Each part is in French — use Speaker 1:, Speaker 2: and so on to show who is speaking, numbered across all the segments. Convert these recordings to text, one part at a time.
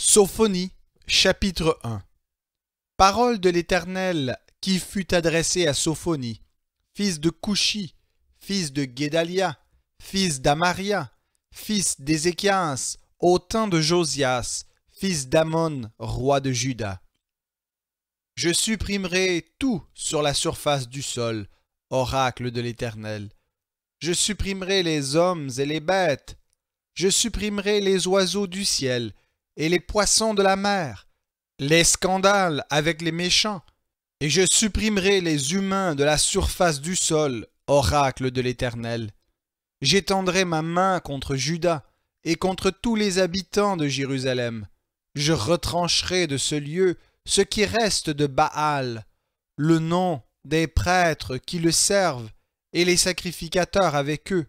Speaker 1: Sophonie, chapitre 1. Parole de l'Éternel qui fut adressée à Sophonie, fils de Coushi, fils de Guédalia, fils d'Amaria, fils d'Ézéchias, au temps de Josias, fils d'Amon, roi de Juda. Je supprimerai tout sur la surface du sol, oracle de l'Éternel. Je supprimerai les hommes et les bêtes. Je supprimerai les oiseaux du ciel et les poissons de la mer, les scandales avec les méchants, et je supprimerai les humains de la surface du sol, oracle de l'Éternel. J'étendrai ma main contre Juda et contre tous les habitants de Jérusalem. Je retrancherai de ce lieu ce qui reste de Baal, le nom des prêtres qui le servent et les sacrificateurs avec eux,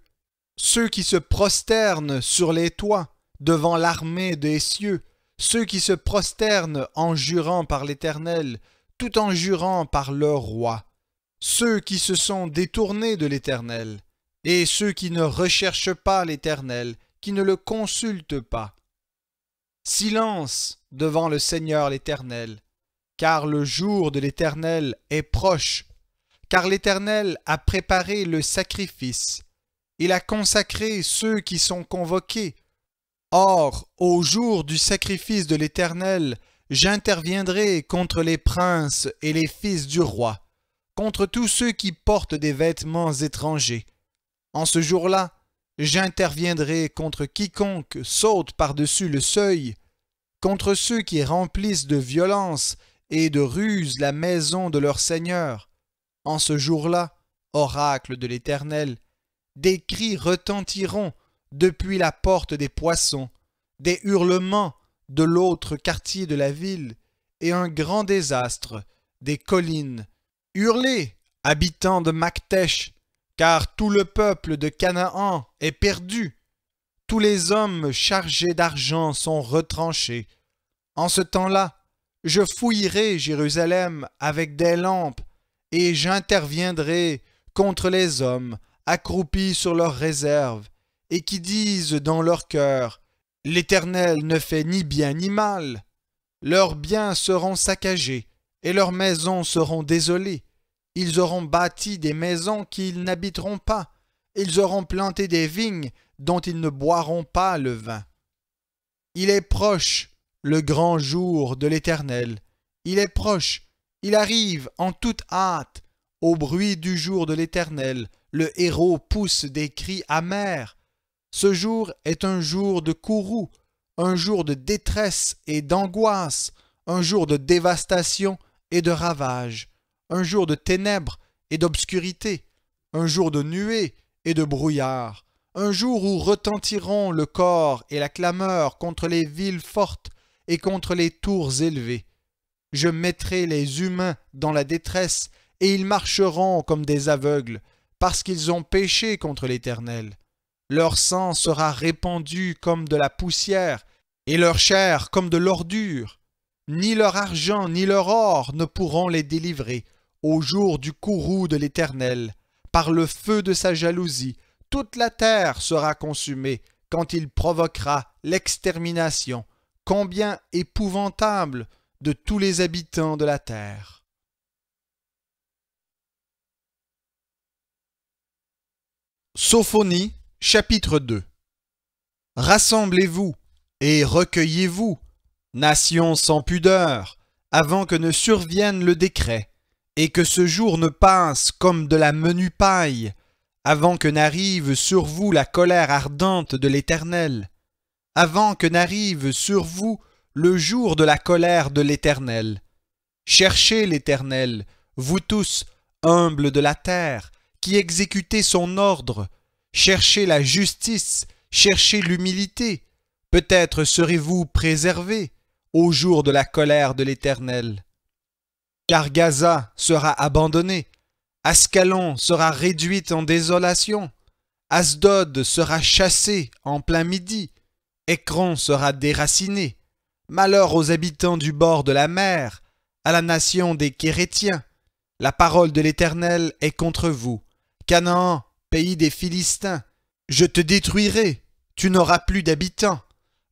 Speaker 1: ceux qui se prosternent sur les toits devant l'armée des cieux, ceux qui se prosternent en jurant par l'Éternel, tout en jurant par leur roi, ceux qui se sont détournés de l'Éternel, et ceux qui ne recherchent pas l'Éternel, qui ne le consultent pas. Silence devant le Seigneur l'Éternel, car le jour de l'Éternel est proche, car l'Éternel a préparé le sacrifice. Il a consacré ceux qui sont convoqués. Or, au jour du sacrifice de l'Éternel, j'interviendrai contre les princes et les fils du roi, contre tous ceux qui portent des vêtements étrangers. En ce jour-là, j'interviendrai contre quiconque saute par-dessus le seuil, contre ceux qui remplissent de violence et de ruse la maison de leur Seigneur. En ce jour-là, oracle de l'Éternel, des cris retentiront depuis la porte des poissons, des hurlements de l'autre quartier de la ville, et un grand désastre des collines. Hurlez, habitants de Maktesh, car tout le peuple de Canaan est perdu. Tous les hommes chargés d'argent sont retranchés. En ce temps-là, je fouillerai Jérusalem avec des lampes, et j'interviendrai contre les hommes accroupis sur leurs réserves, et qui disent dans leur cœur, « L'Éternel ne fait ni bien ni mal. » Leurs biens seront saccagés, et leurs maisons seront désolées. Ils auront bâti des maisons qu'ils n'habiteront pas. Ils auront planté des vignes dont ils ne boiront pas le vin. Il est proche, le grand jour de l'Éternel. Il est proche, il arrive en toute hâte. Au bruit du jour de l'Éternel, le héros pousse des cris amers. Ce jour est un jour de courroux, un jour de détresse et d'angoisse, un jour de dévastation et de ravage, un jour de ténèbres et d'obscurité, un jour de nuées et de brouillard, un jour où retentiront le cor et la clameur contre les villes fortes et contre les tours élevées. Je mettrai les humains dans la détresse, et ils marcheront comme des aveugles, parce qu'ils ont péché contre l'Éternel. Leur sang sera répandu comme de la poussière, et leur chair comme de l'ordure. Ni leur argent ni leur or ne pourront les délivrer au jour du courroux de l'Éternel. Par le feu de sa jalousie, toute la terre sera consumée quand il provoquera l'extermination, combien épouvantable, de tous les habitants de la terre. Sophonie, chapitre 2. Rassemblez-vous et recueillez-vous, nations sans pudeur, avant que ne survienne le décret, et que ce jour ne passe comme de la menue paille, avant que n'arrive sur vous la colère ardente de l'Éternel, avant que n'arrive sur vous le jour de la colère de l'Éternel. Cherchez l'Éternel, vous tous, humbles de la terre, qui exécutez son ordre. Cherchez la justice, cherchez l'humilité. Peut-être serez-vous préservés au jour de la colère de l'Éternel. Car Gaza sera abandonnée, Ascalon sera réduite en désolation, Asdod sera chassé en plein midi, Écron sera déraciné. Malheur aux habitants du bord de la mer, à la nation des Kérétiens. La parole de l'Éternel est contre vous. Canaan, pays des Philistins, je te détruirai, tu n'auras plus d'habitants.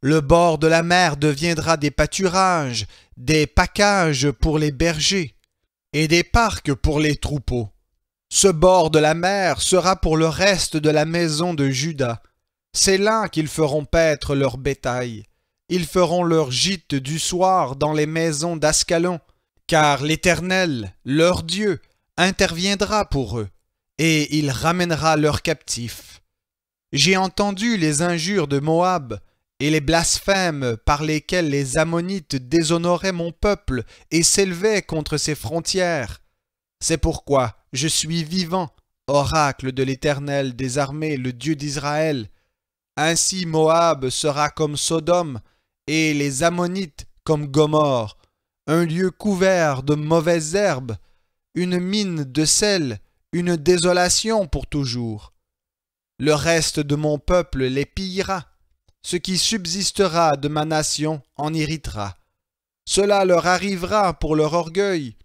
Speaker 1: Le bord de la mer deviendra des pâturages, des packages pour les bergers, et des parcs pour les troupeaux. Ce bord de la mer sera pour le reste de la maison de Juda. C'est là qu'ils feront paître leur bétail. Ils feront leur gîte du soir dans les maisons d'Ascalon, car l'Éternel, leur Dieu, interviendra pour eux, et il ramènera leurs captifs. J'ai entendu les injures de Moab et les blasphèmes par lesquels les Ammonites déshonoraient mon peuple et s'élevaient contre ses frontières. C'est pourquoi je suis vivant, oracle de l'Éternel des armées, le Dieu d'Israël. Ainsi Moab sera comme Sodome, et les Ammonites comme Gomorrhe, un lieu couvert de mauvaises herbes, une mine de sel, une désolation pour toujours. Le reste de mon peuple les pillera, ce qui subsistera de ma nation en héritera. Cela leur arrivera pour leur orgueil,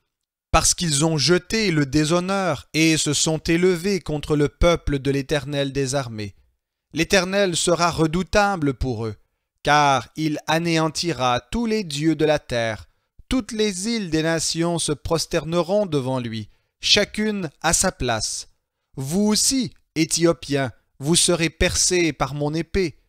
Speaker 1: parce qu'ils ont jeté le déshonneur et se sont élevés contre le peuple de l'Éternel des armées. L'Éternel sera redoutable pour eux, car il anéantira tous les dieux de la terre. Toutes les îles des nations se prosterneront devant lui, chacune à sa place. Vous aussi, Éthiopiens, vous serez percés par mon épée.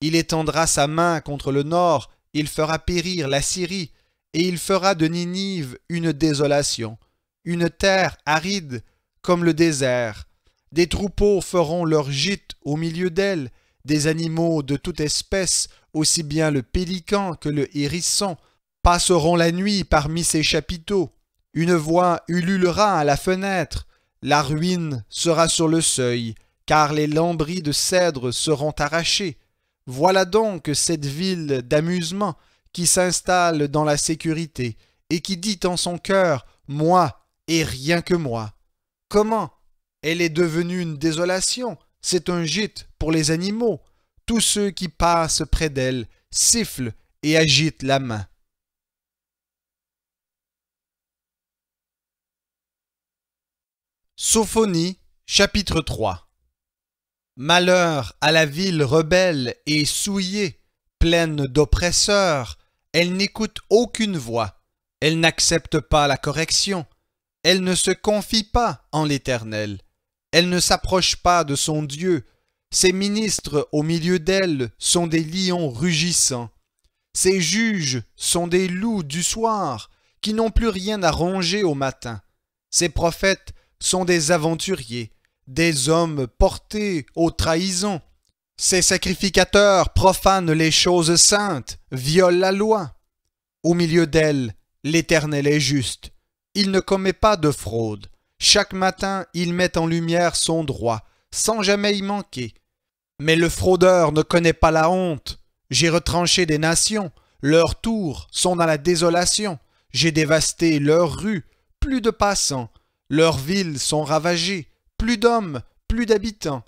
Speaker 1: Il étendra sa main contre le nord, il fera périr la Syrie, et il fera de Ninive une désolation, une terre aride comme le désert. Des troupeaux feront leur gîte au milieu d'elle, des animaux de toute espèce, aussi bien le pélican que le hérisson, passeront la nuit parmi ses chapiteaux. Une voix ululera à la fenêtre, la ruine sera sur le seuil, car les lambris de cèdre seront arrachés. Voilà donc cette ville d'amusement qui s'installe dans la sécurité et qui dit en son cœur « Moi et rien que moi ». Comment? Elle est devenue une désolation, c'est un gîte pour les animaux. Tous ceux qui passent près d'elle sifflent et agitent la main. Sophonie, chapitre 3. Malheur à la ville rebelle et souillée, pleine d'oppresseurs, elle n'écoute aucune voix, elle n'accepte pas la correction, elle ne se confie pas en l'Éternel, elle ne s'approche pas de son Dieu, ses ministres au milieu d'elle sont des lions rugissants, ses juges sont des loups du soir qui n'ont plus rien à ronger au matin, ses prophètes sont des aventuriers, des hommes portés aux trahisons. Ces sacrificateurs profanent les choses saintes, violent la loi. Au milieu d'elle, l'Éternel est juste. Il ne commet pas de fraude. Chaque matin, il met en lumière son droit, sans jamais y manquer. Mais le fraudeur ne connaît pas la honte. J'ai retranché des nations, leurs tours sont dans la désolation. J'ai dévasté leurs rues, plus de passants. Leurs villes sont ravagées, plus d'hommes, plus d'habitants.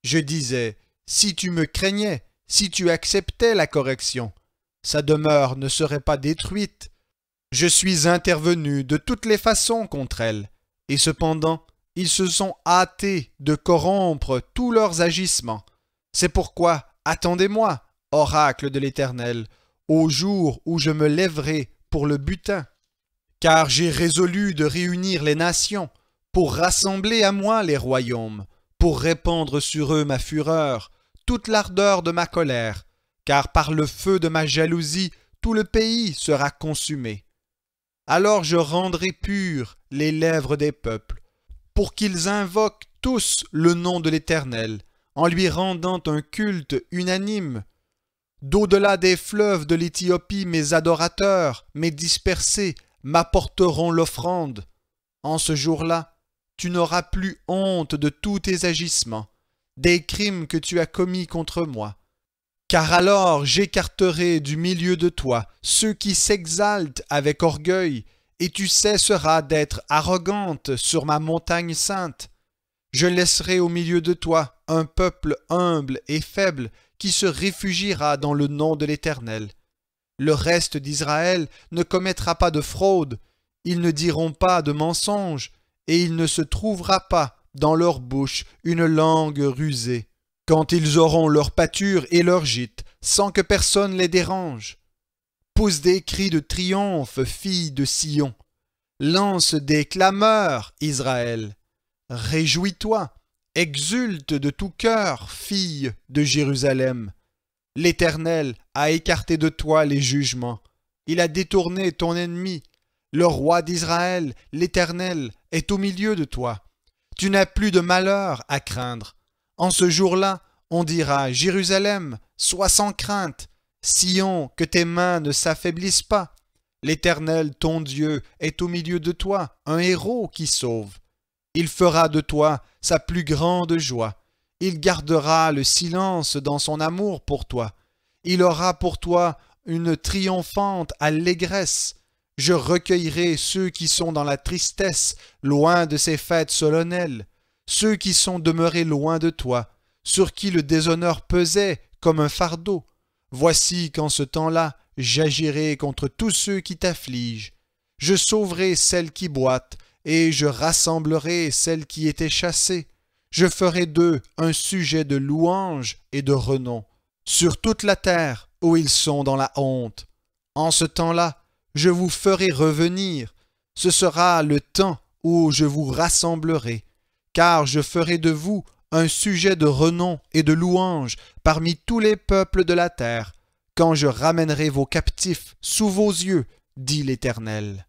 Speaker 1: Je disais, si tu me craignais, si tu acceptais la correction, sa demeure ne serait pas détruite. Je suis intervenu de toutes les façons contre elle, et cependant, ils se sont hâtés de corrompre tous leurs agissements. C'est pourquoi, attendez-moi, oracle de l'Éternel, au jour où je me lèverai pour le butin. Car j'ai résolu de réunir les nations, pour rassembler à moi les royaumes, pour répandre sur eux ma fureur, toute l'ardeur de ma colère, car par le feu de ma jalousie, tout le pays sera consumé. Alors je rendrai pures les lèvres des peuples, pour qu'ils invoquent tous le nom de l'Éternel, en lui rendant un culte unanime. D'au-delà des fleuves de l'Éthiopie, mes adorateurs, mes dispersés, m'apporteront l'offrande. En ce jour-là, tu n'auras plus honte de tous tes agissements, des crimes que tu as commis contre moi. Car alors j'écarterai du milieu de toi ceux qui s'exaltent avec orgueil, et tu cesseras d'être arrogante sur ma montagne sainte. Je laisserai au milieu de toi un peuple humble et faible qui se réfugiera dans le nom de l'Éternel. Le reste d'Israël ne commettra pas de fraude, ils ne diront pas de mensonge, et il ne se trouvera pas dans leur bouche une langue rusée. quand ils auront leur pâture et leur gîte, sans que personne les dérange. Pousse des cris de triomphe, fille de Sion. Lance des clameurs, Israël. Réjouis-toi, exulte de tout cœur, fille de Jérusalem. L'Éternel a écarté de toi les jugements. Il a détourné ton ennemi. Le roi d'Israël, l'Éternel, est au milieu de toi. Tu n'as plus de malheur à craindre. En ce jour-là, on dira, Jérusalem, sois sans crainte. Sion, que tes mains ne s'affaiblissent pas. L'Éternel, ton Dieu, est au milieu de toi, un héros qui sauve. Il fera de toi sa plus grande joie. Il gardera le silence dans son amour pour toi. Il aura pour toi une triomphante allégresse. Je recueillerai ceux qui sont dans la tristesse, loin de ces fêtes solennelles, ceux qui sont demeurés loin de toi, sur qui le déshonneur pesait comme un fardeau. Voici qu'en ce temps-là, j'agirai contre tous ceux qui t'affligent. Je sauverai celles qui boitent, et je rassemblerai celles qui étaient chassées. Je ferai d'eux un sujet de louange et de renom, sur toute la terre où ils sont dans la honte. En ce temps-là, je vous ferai revenir. Ce sera le temps où je vous rassemblerai, car je ferai de vous un sujet de renom et de louange parmi tous les peuples de la terre, quand je ramènerai vos captifs sous vos yeux, dit l'Éternel.